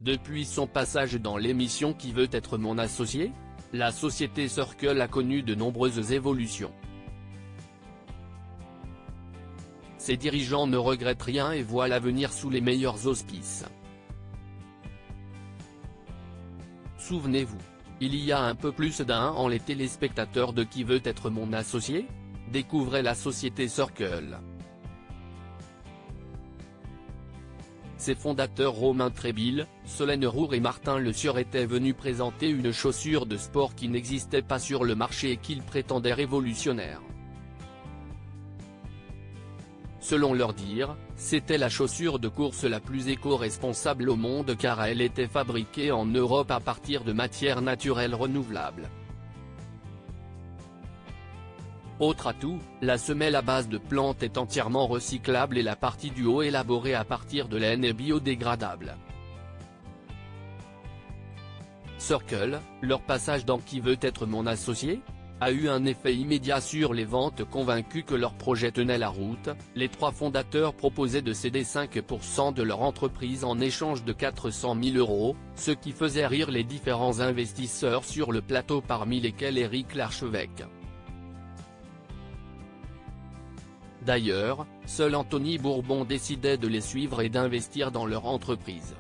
Depuis son passage dans l'émission Qui veut être mon associé?, la société Circle a connu de nombreuses évolutions. Ses dirigeants ne regrettent rien et voient l'avenir sous les meilleurs auspices. Souvenez-vous, il y a un peu plus d'un an les téléspectateurs de Qui veut être mon associé découvraient la société Circle. Ses fondateurs Romain Trébil, Solène Roure et Martin Le Sieur étaient venus présenter une chaussure de sport qui n'existait pas sur le marché et qu'ils prétendaient révolutionnaire. Selon leur dire, c'était la chaussure de course la plus éco-responsable au monde car elle était fabriquée en Europe à partir de matières naturelles renouvelables. Autre atout, la semelle à base de plantes est entièrement recyclable et la partie du haut élaborée à partir de laine est biodégradable. Circle, leur passage dans Qui veut être mon associé?, a eu un effet immédiat sur les ventes. Convaincus que leur projet tenait la route, les trois fondateurs proposaient de céder 5% de leur entreprise en échange de 400 000 €, ce qui faisait rire les différents investisseurs sur le plateau parmi lesquels Éric Larchevêque. D'ailleurs, seul Anthony Bourbon décidait de les suivre et d'investir dans leur entreprise.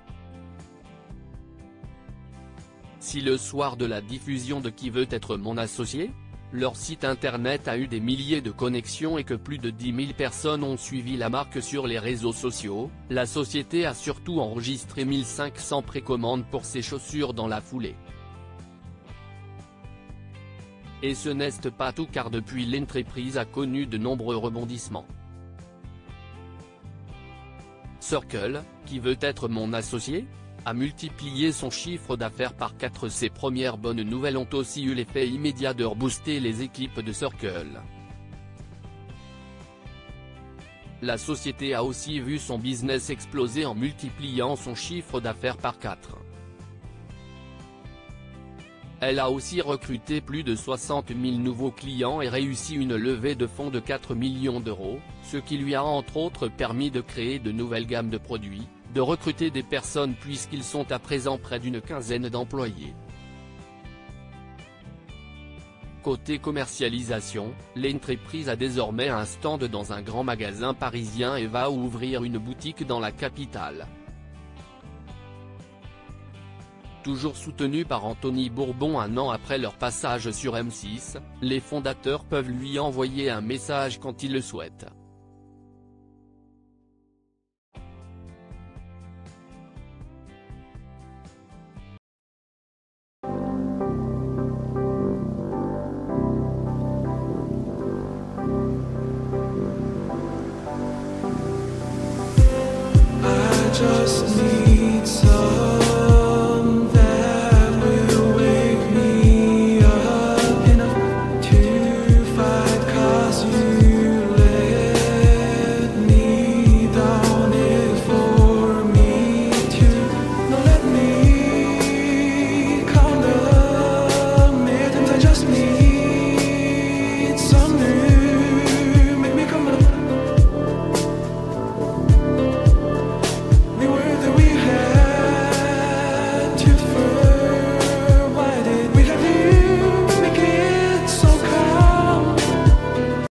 Si le soir de la diffusion de Qui veut être mon associé?, leur site internet a eu des milliers de connexions et que plus de 10 000 personnes ont suivi la marque sur les réseaux sociaux, la société a surtout enregistré 1500 précommandes pour ses chaussures dans la foulée. Et ce n'est pas tout car depuis l'entreprise a connu de nombreux rebondissements. Circle, Qui veut être mon associé?, a multiplié son chiffre d'affaires par 4. Ces premières bonnes nouvelles ont aussi eu l'effet immédiat de rebooster les équipes de Circle. La société a aussi vu son business exploser en multipliant son chiffre d'affaires par 4. Elle a aussi recruté plus de 60 000 nouveaux clients et réussi une levée de fonds de 4 millions €, ce qui lui a entre autres permis de créer de nouvelles gammes de produits, de recruter des personnes puisqu'ils sont à présent près d'une quinzaine d'employés. Côté commercialisation, l'entreprise a désormais un stand dans un grand magasin parisien et va ouvrir une boutique dans la capitale. Toujours soutenu par Anthony Bourbon un an après leur passage sur M6, les fondateurs peuvent lui envoyer un message quand ils le souhaitent.